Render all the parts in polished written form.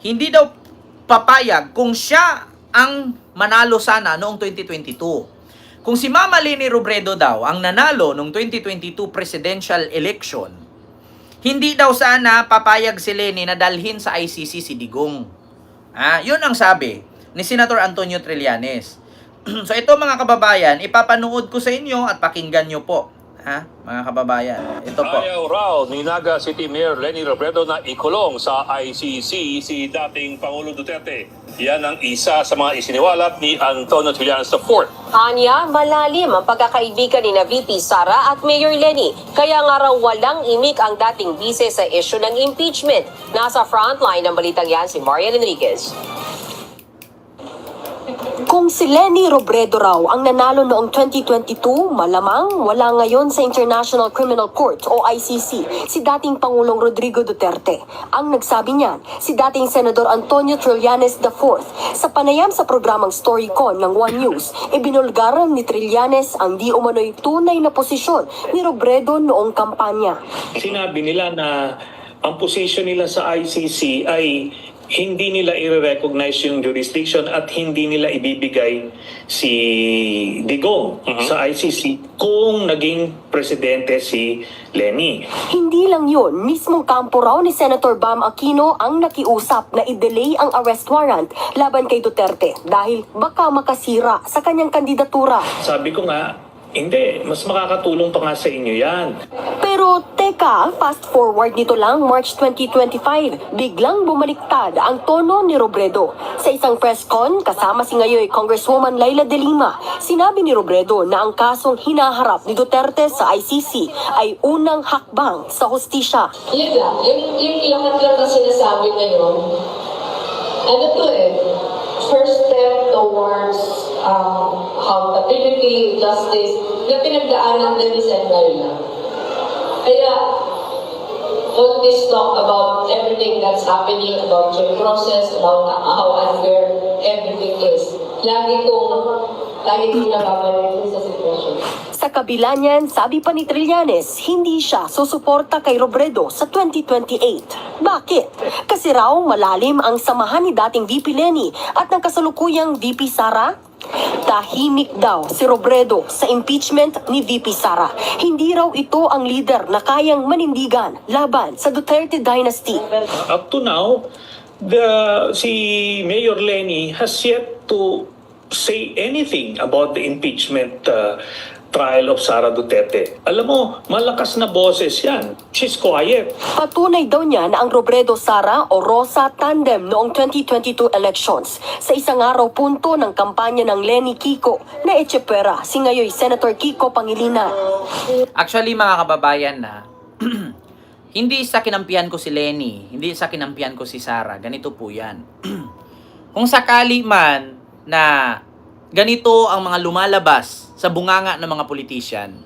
hindi daw papayag kung siya ang manalo sana noong 2022. Kung si Mama Leni Robredo daw ang nanalo noong 2022 presidential election, hindi daw sana papayag si Leni na dalhin sa ICC si Digong. Yun ang sabi ni Senator Antonio Trillanes. So ito mga kababayan, ipapanood ko sa inyo at pakinggan nyo po. Mga kababayan, ito po. Ayaw raw ni Naga City Mayor Leni Robredo na ikulong sa ICC si dating Pangulo Duterte. Yan ang isa sa mga isiniwalat ni Antonio Trillanes IV. Anya, malalim ang pagkakaibigan ni VP Sara at Mayor Leni. Kaya nga raw walang imik ang dating bise sa issue ng impeachment. Nasa frontline ng balitang yan si Marian Enriquez. Kung si Leni Robredo raw ang nanalo noong 2022, malamang wala ngayon sa International Criminal Court o ICC si dating Pangulong Rodrigo Duterte. Ang nagsabi niyan, si dating Senador Antonio Trillanes IV. Sa panayam sa programang Storycon ng One News, ibinulgaran ni Trillanes ang di umano'y tunay na posisyon ni Robredo noong kampanya. Sinabi nila na ang position nila sa ICC ay hindi nila i-recognize yung jurisdiction at hindi nila ibibigay si Digong sa ICC kung naging presidente si Leni. Hindi lang yun, mismong kampo raw ni Senator Bam Aquino ang nakiusap na i-delay ang arrest warrant laban kay Duterte dahil baka makasira sa kanyang kandidatura. Sabi ko nga, hindi, mas makakatulong pa nga sa inyo yan. Pero teka, fast forward nito lang March 2025, biglang bumaliktad ang tono ni Robredo. Sa isang press con, kasama si ngayon Congresswoman Laila De Lima, sinabi ni Robredo na ang kasong hinaharap ni Duterte sa ICC ay unang hakbang sa hustisya. Yun lang, yung lahat lang na sinasabi ngayon, ano to first step towards accountability, justice, na pinagdaanan din ni Sen. Laila. Kaya, all this talk about everything that's happening, about your process, about how unfair everything is, lagi kong nababalik sa sitwasyon. Sa kabila niyan, sabi pa ni Trillanes, hindi siya susuporta kay Robredo sa 2028. Bakit? Kasi raw malalim ang samahan ni dating VP Leni at ng kasalukuyang VP Sara. Tahimik daw si Robredo sa impeachment ni VP Sara. Hindi raw ito ang leader na kayang manindigan laban sa Duterte dynasty. Up to now, si Mayor Leni has yet to say anything about the impeachment trial of Sara Duterte. Alam mo, malakas na boses yan. She's quiet. Patunay daw niya na ang Robredo-Sara o Rosa tandem noong 2022 elections. Sa isang araw punto ng kampanya ng Leni Kiko na Echepera, si ngayon Senator Kiko Pangilinan. Actually mga kababayan hindi sa kinampihan ko si Leni, hindi sa kinampihan ko si Sara. Ganito po yan. Kung sakali man na ganito ang mga lumalabas sa bunganga ng mga politician,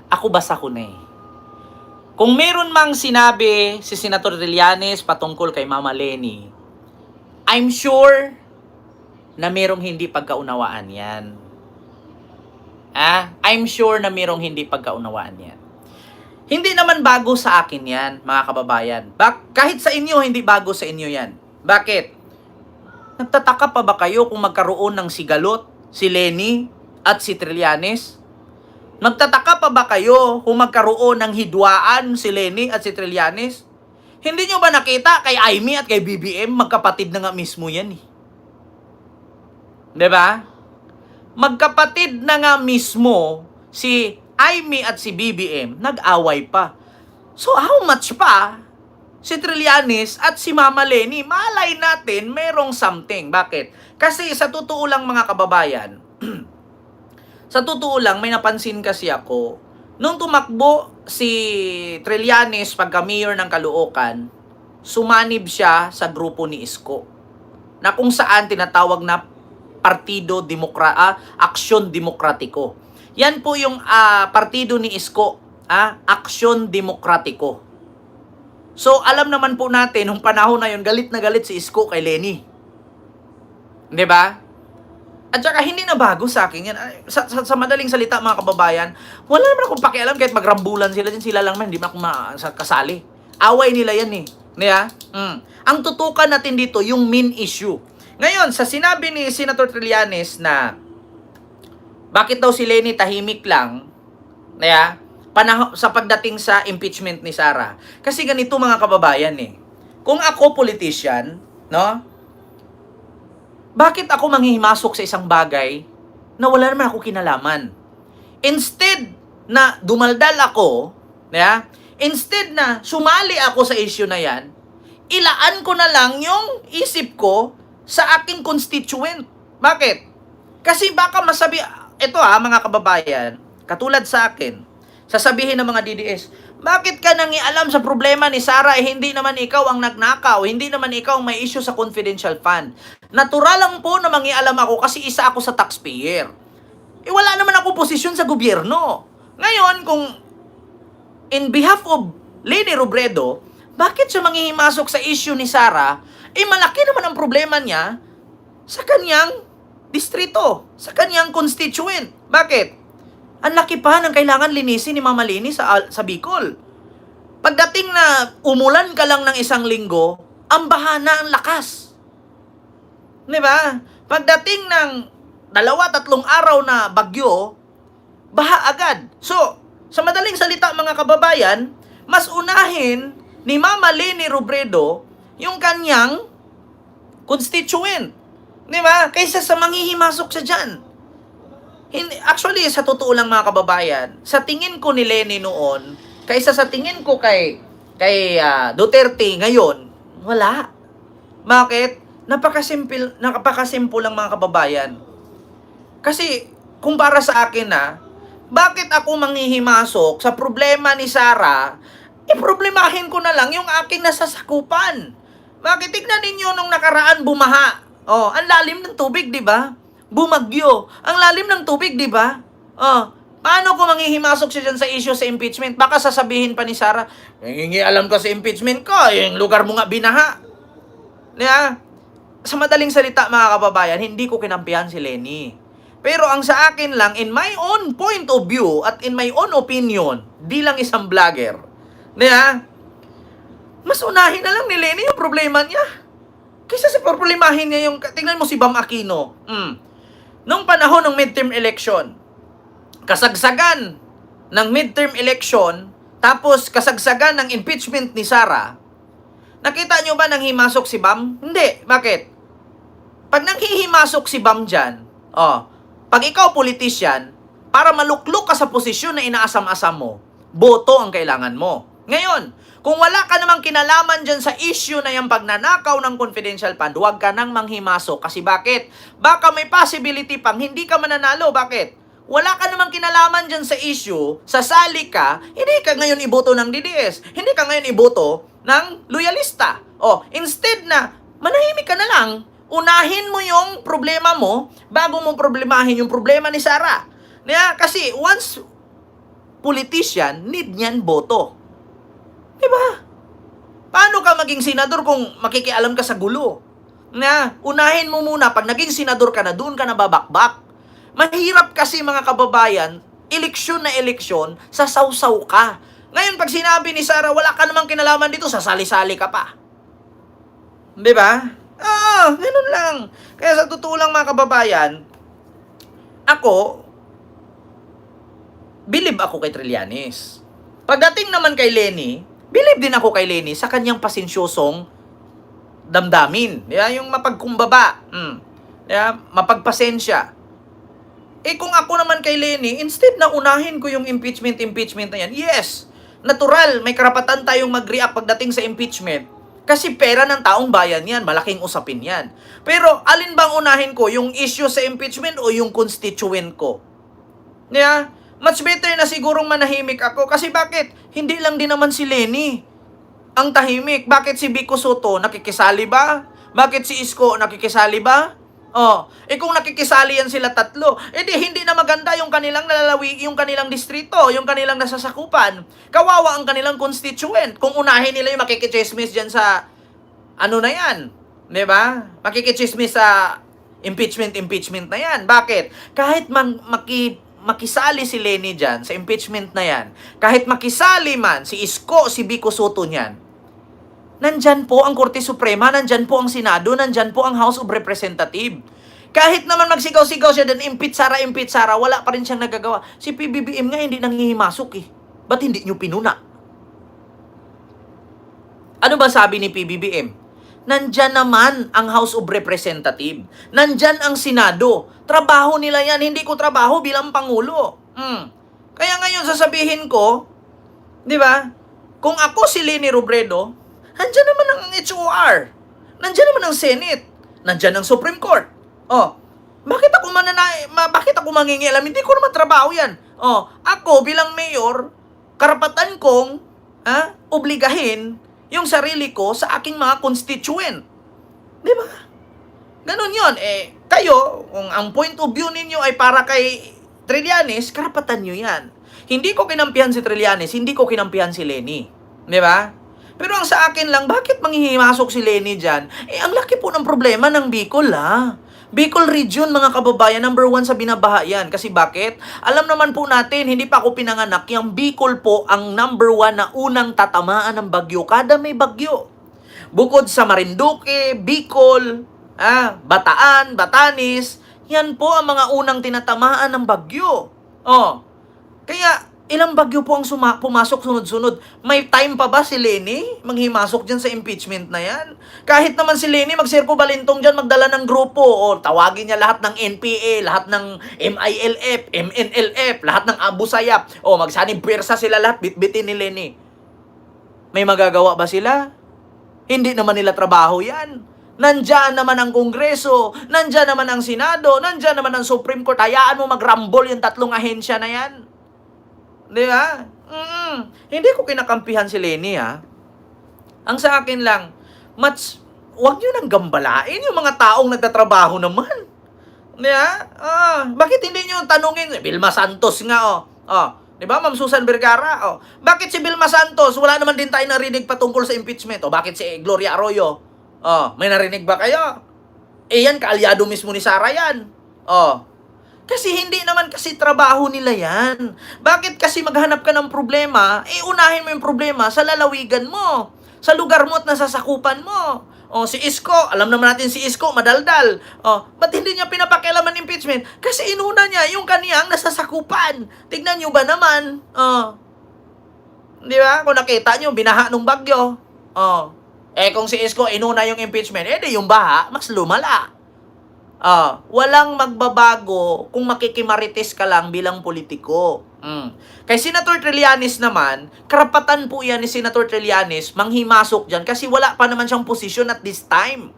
ako basa ko na Kung meron mang sinabi si Senator Trillanes patungkol kay Mama Leni, I'm sure na merong hindi pagkaunawaan yan. I'm sure na merong hindi pagkaunawaan yan. Hindi naman bago sa akin yan, mga kababayan. Kahit sa inyo, hindi bago sa inyo yan. Bakit? Nagtataka pa ba kayo kung magkaroon ng sigalot si Leni at si Trillanes? Nagtataka pa ba kayo kung magkaroon ng hidwaan si Leni at si Trillanes? Hindi nyo ba nakita kay Aimee at kay BBM, magkapatid na nga mismo yan Diba? Magkapatid na nga mismo si Aimee at si BBM, nag-away pa. So how much pa si Trillanes at si Mama Leni, malay natin merong something. Bakit? Kasi sa totoo lang mga kababayan, sa totoo lang, may napansin kasi ako, nung tumakbo si Trillanes pagka-mayor ng Caloocan, sumanib siya sa grupo ni Isko, na kung saan tinatawag na Aksyon Demokratiko. Yan po yung partido ni Isko, Aksyon Demokratiko. So, alam naman po natin, nung panahon na yun, galit na galit si Isko kay Leni. Diba? At saka hindi na bago sa akin yan. Sa madaling salita mga kababayan, wala naman akong pakialam kahit magrambulan sila din. Sila lang man, hindi man ako kasali. Away nila yan Diba? Ang tutukan natin dito, yung main issue. Ngayon, sa sinabi ni Senator Trillanes na bakit daw si Leni tahimik lang, sa pagdating sa impeachment ni Sara. Kasi ganito mga kababayan Kung ako politician, no? Bakit ako manghihimasok sa isang bagay na wala naman ako kinalaman? Instead na dumaldal ako, instead na sumali ako sa issue na yan, ilaan ko na lang yung isip ko sa aking constituent. Bakit? Kasi baka masabi, ito mga kababayan, katulad sa akin, sasabihin ng mga DDS, bakit ka nangialam sa problema ni Sara hindi naman ikaw ang nagnakaw, hindi naman ikaw ang may issue sa confidential fund. Natural lang po na mangialam ako kasi isa ako sa taxpayer. Wala naman ako posisyon sa gobyerno. Ngayon, kung in behalf of Leni Robredo, bakit siya manghihimasok sa issue ni Sara? Malaki naman ang problema niya sa kanyang distrito, sa kanyang constituent. Bakit? Ang laki pa ng kailangan linisin ni Mama Leni sa Bicol. Pagdating na umulan ka lang ng isang linggo, ang baha na ang lakas. Diba? Pagdating ng 2-3 araw na bagyo, baha agad. So, sa madaling salita mga kababayan, mas unahin ni Mama Leni Robredo yung kanyang constituent. Diba? Kaysa sa manghihimasok siya dyan. Actually, sa totoo lang mga kababayan, sa tingin ko ni Leni noon, kaysa sa tingin ko kay Duterte ngayon, wala. Bakit? Napakasimple lang mga kababayan. Kasi, kung para sa akin bakit ako manghihimasok sa problema ni Sara, problemahin ko na lang yung aking nasasakupan. Bakit? Tignan ninyo nung nakaraan bumaha. Ang lalim ng tubig, di ba? Bumagyo. Ang lalim ng tubig, di ba? Paano ko manghihimasok siya dyan sa issue sa impeachment? Baka sasabihin pa ni Sara, alam ka sa impeachment ko, yung lugar mo nga binaha. Sa madaling salita mga kababayan, hindi ko kinampihan si Leni. Pero ang sa akin lang, in my own point of view at in my own opinion, di lang isang vlogger, mas unahin na lang ni Leni yung problema niya. Kaysa sa problemahin niya yung, tingnan mo si Bam Aquino. Nung panahon ng midterm election, kasagsagan ng midterm election, tapos kasagsagan ng impeachment ni Sara, nakita nyo ba nang himasok si Bam? Hindi. Bakit? Pag nanghihimasok si Bam dyan, pag ikaw politician, para maluklok ka sa posisyon na inaasam-asam mo, boto ang kailangan mo. Ngayon, kung wala ka namang kinalaman dyan sa issue na yung pagnanakaw ng confidential fund, huwag ka nang manghimasok. Kasi bakit? Baka may possibility pang hindi ka mananalo. Bakit? Wala ka namang kinalaman dyan sa issue, sasali ka, hindi ka ngayon iboto ng DDS, hindi ka ngayon iboto ng loyalista. Instead na manahimik ka na lang, unahin mo yung problema mo bago mo problemahin yung problema ni Sara. Kasi once politician, need niyan boto. Diba? Paano ka maging senador kung makikialam ka sa gulo? Unahin mo muna, pag naging senador ka na, doon ka na babakbak. Mahirap kasi mga kababayan, eleksyon na eleksyon, sasawsaw ka. Ngayon, pag sinabi ni Sara, wala ka namang kinalaman dito, sasali-sali ka pa. Diba? Ganun lang. Kaya sa totoo lang mga kababayan, believe ako kay Trillanes. Pagdating naman kay Leni, believe din ako kay Leni sa kanyang pasensyosong damdamin. Yung mapagkumbaba. Mapagpasensya. Kung ako naman kay Leni, instead na unahin ko yung impeachment na yan, yes, natural, may karapatan tayong mag-react pagdating sa impeachment. Kasi pera ng taong bayan yan, malaking usapin yan. Pero alin bang unahin ko, yung issue sa impeachment o yung constituent ko? Much better na sigurong manahimik ako. Kasi bakit? Hindi lang din naman si Leni ang tahimik. Bakit si Vico Soto nakikisali ba? Bakit si Isko nakikisali ba? Kung nakikisali yan sila tatlo, hindi na maganda yung kanilang yung kanilang distrito, yung kanilang nasasakupan. Kawawa ang kanilang constituent. Kung unahin nila yung makikichismis dyan sa na yan. Diba? Makikichismis sa impeachment na yan. Bakit? Kahit makisali si Leni dyan sa impeachment na yan, kahit makisali man si Isko, si Vico Soto niyan, Nandyan po ang Korte Suprema, nandyan po ang Senado, nandyan po ang House of Representatives. Kahit naman magsigaw-sigaw siya, then impit Sara, wala pa rin siyang nagagawa. Si PBBM nga hindi nanghihimasok eh. Ba't hindi nyo pinuna? Ano ba sabi ni PBBM? Nandyan naman ang House of Representatives. Nandyan ang Senado. Trabaho nila yan. Hindi ko trabaho bilang Pangulo. Kaya ngayon sasabihin ko, di ba? Kung ako si Leni Robredo, nandyan naman ang HOR. Nandyan naman ang Senate. Nandyan ang Supreme Court. Bakit ako mangingialam? Hindi ko naman trabaho yan. Ako bilang mayor, karapatan kong obligahin yung sarili ko sa aking mga constituent. Di ba? Ganun yun. Kayo, kung ang point of view ninyo ay para kay Trillanes, karapatan nyo yan. Hindi ko kinampihan si Trillanes, hindi ko kinampihan si Leni. Di ba? Pero ang sa akin lang, bakit manghihimasok si Leni dyan? Ang laki po ng problema ng Bicol, Bicol Region, mga kababayan, number 1 sa binabaha yan. Kasi bakit? Alam naman po natin, hindi pa ako pinanganak, yung Bicol po ang number 1 na unang tatamaan ng bagyo kada may bagyo. Bukod sa Marinduque, Bicol, Bataan, Batanes, yan po ang mga unang tinatamaan ng bagyo. Kaya, ilang bagyo po ang pumasok sunod-sunod. May time pa ba si Leni manghimasok dyan sa impeachment na yan? Kahit naman si Leni magsirko balintong dyan, magdala ng grupo, o tawagin niya lahat ng NPA, lahat ng MILF, MNLF, lahat ng Abu Sayyaf, o magsanib pwersa sila lahat, bitbitin ni Leni. May magagawa ba sila? Hindi naman nila trabaho yan. Nandyan naman ang Kongreso, nandyan naman ang Senado, nandyan naman ang Supreme Court. Hayaan mo magrambol yung tatlong ahensya na yan. Di ba? Hindi ko kinakampihan si Leni, Ang sa akin lang, wag nyo nang gambalain yung mga taong nagtatrabaho naman. Di ba? Bakit hindi nyo tanungin? Vilma Santos nga, di ba, Ma'am Susan Vergara? Bakit si Vilma Santos? Wala naman din tayo narinig patungkol sa impeachment. Bakit si Gloria Arroyo? May narinig ba kayo? Yan, kaalyado mismo ni Sara yan. Kasi hindi naman kasi trabaho nila yan. Bakit kasi maghanap ka ng problema, unahin mo yung problema sa lalawigan mo, sa lugar mo at nasasakupan mo. Si Isko, alam naman natin si Isko, madaldal. Ba't hindi niya pinapakialaman impeachment? Kasi inuna niya yung kaniyang nasasakupan. Tignan niyo ba naman? Di ba? Kung nakita niyo, binaha nung bagyo. Kung si Isko inuna yung impeachment, di yung baha, mas lumala. Walang magbabago kung makikimarites ka lang bilang politiko. Kay Senator Trillanes naman, karapatan po yan ni Senator Trillanes manghimasok dyan kasi wala pa naman siyang posisyon at this time.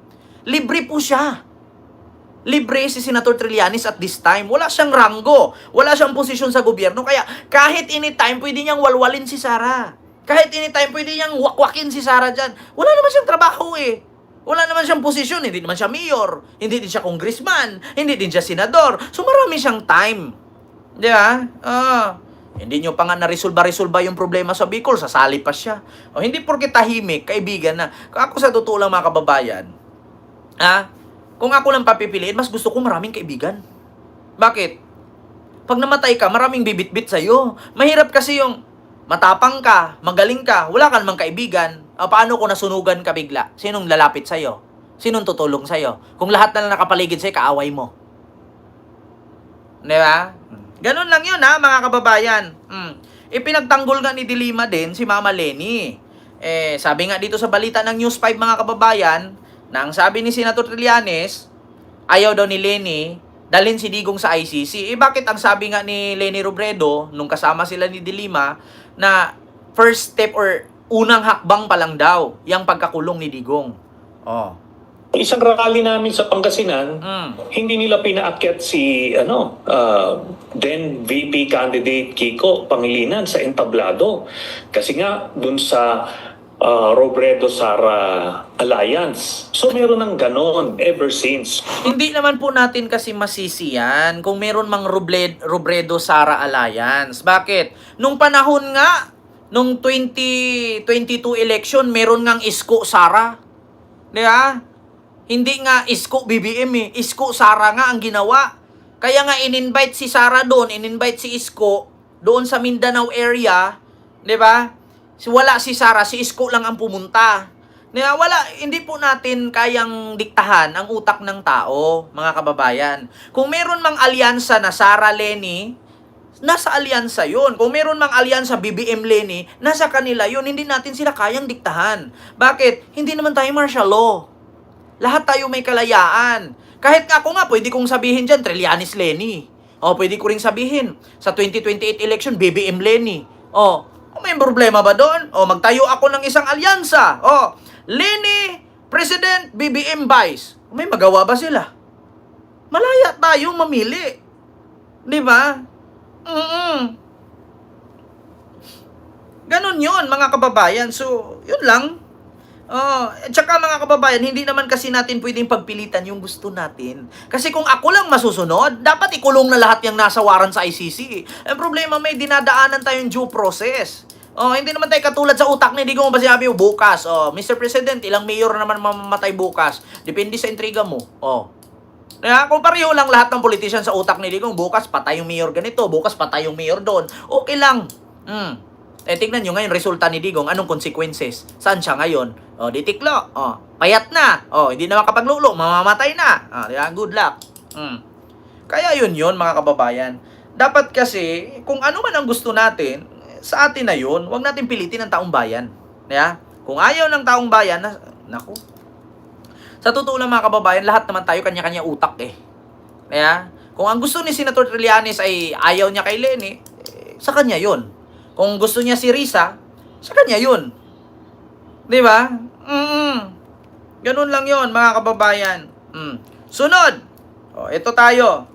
Libre po siya. Libre si Senator Trillanes at this time. Wala siyang ranggo. Wala siyang posisyon sa gobyerno. Kaya kahit anytime, pwede niyang walwalin si Sara. Kahit anytime, pwede niyang wakwakin si Sara dyan. Wala naman siyang trabaho Wala naman siyang posisyon, hindi naman siya mayor, hindi din siya congressman, hindi din siya senador. So marami siyang time. Di ba? Hindi nyo pa nga na-resolba yung problema sa Bicol, sasali pa siya. Hindi porke tahimik, kaibigan na. Kung ako sa totoo lang mga kababayan, kung ako lang papipiliin, mas gusto ko maraming kaibigan. Bakit? Pag namatay ka, maraming bibit-bit sa'yo. Mahirap kasi yung matapang ka, magaling ka, wala ka namang kaibigan. Paano kung nasunugan ka bigla? Sinong lalapit sa'yo? Sinong tutulong sa'yo? Kung lahat na lang nakapaligid sa'yo, kaaway mo. Di ba? Ganun lang yun, mga kababayan. Ipinagtanggol nga ni Dilima din si Mama Leni. Sabi nga dito sa balita ng News 5, mga kababayan, na ang sabi ni Senator Trillanes, ayaw daw ni Leni dalhin si Digong sa ICC. Bakit ang sabi nga ni Leni Robredo, nung kasama sila ni Dilima, na first step or unang hakbang pa lang daw yung pagkakulong ni Digong. Isang rally namin sa Pangasinan, hindi nila pinaakyat si then VP candidate Kiko Pangilinan sa entablado. Kasi nga dun sa Robredo-Sara Alliance. So meron ng ganon ever since. Hindi naman po natin kasi masisi yan kung meron mang Robredo-Sara Alliance. Bakit? Nung panahon nga, nung 2022 election, meron ngang Isko-Sara. Di ba? Hindi nga Isko-BBM Isko-Sara nga ang ginawa. Kaya nga in-invite si Sara doon, in-invite si Isko doon sa Mindanao area. Di ba? Wala si Sara, si Isko lang ang pumunta. Hindi po natin kayang diktahan ang utak ng tao, mga kababayan. Kung meron mang alyansa na Sara Lenny, nasa alyansa yun. Kung meron mang alyansa BBM Lenny, nasa kanila yun. Hindi natin sila kayang diktahan. Bakit? Hindi naman tayo martial law. Lahat tayo may kalayaan. Kahit ako nga, pwede kong sabihin dyan, Trillanes Lenny. O, pwede ko ring sabihin, sa 2028 election, BBM Lenny. O, may problema ba doon? O, magtayo ako ng isang alyansa. O, Lenny, President, BBM Vice. May magawa ba sila? Malaya tayo mamili. Di ba? Ganon yun, mga kababayan. So, yun lang. At saka mga kababayan, hindi naman kasi natin pwedeng pagpilitan yung gusto natin. Kasi kung ako lang masusunod, dapat ikulong na lahat yung nasa warrant sa ICC. Ang problema, may dinadaanan tayong due process. Hindi naman tayo katulad sa utak ni Digong ba sinabi mo bukas. Mr. President, ilang mayor naman mamamatay bukas. Depende sa intriga mo. Kaya kung pareho lang lahat ng politician sa utak ni Digong, bukas patay yung mayor ganito, bukas patay yung mayor doon. Okay lang. Tingnan nyo ngayon, resulta ni Digong, anong consequences? Saan siya ngayon? Di tiklo. Payat na. Hindi na makapaglulo, mamamatay na. Good luck. Kaya yun mga kababayan. Dapat kasi, kung ano man ang gusto natin, sa atin na yun, huwag natin pilitin ang taong bayan. Kung ayaw ng taong bayan, naku. Sa totoo lang mga kababayan, lahat naman tayo kanya-kanya utak eh. Kung ang gusto ni Senator Trillanes ay ayaw niya kay Lenny, sa kanya yun. Kung gusto niya si Risa, sa kanya yun. Di ba? Ganun lang yun, mga kababayan. Sunod. Ito tayo.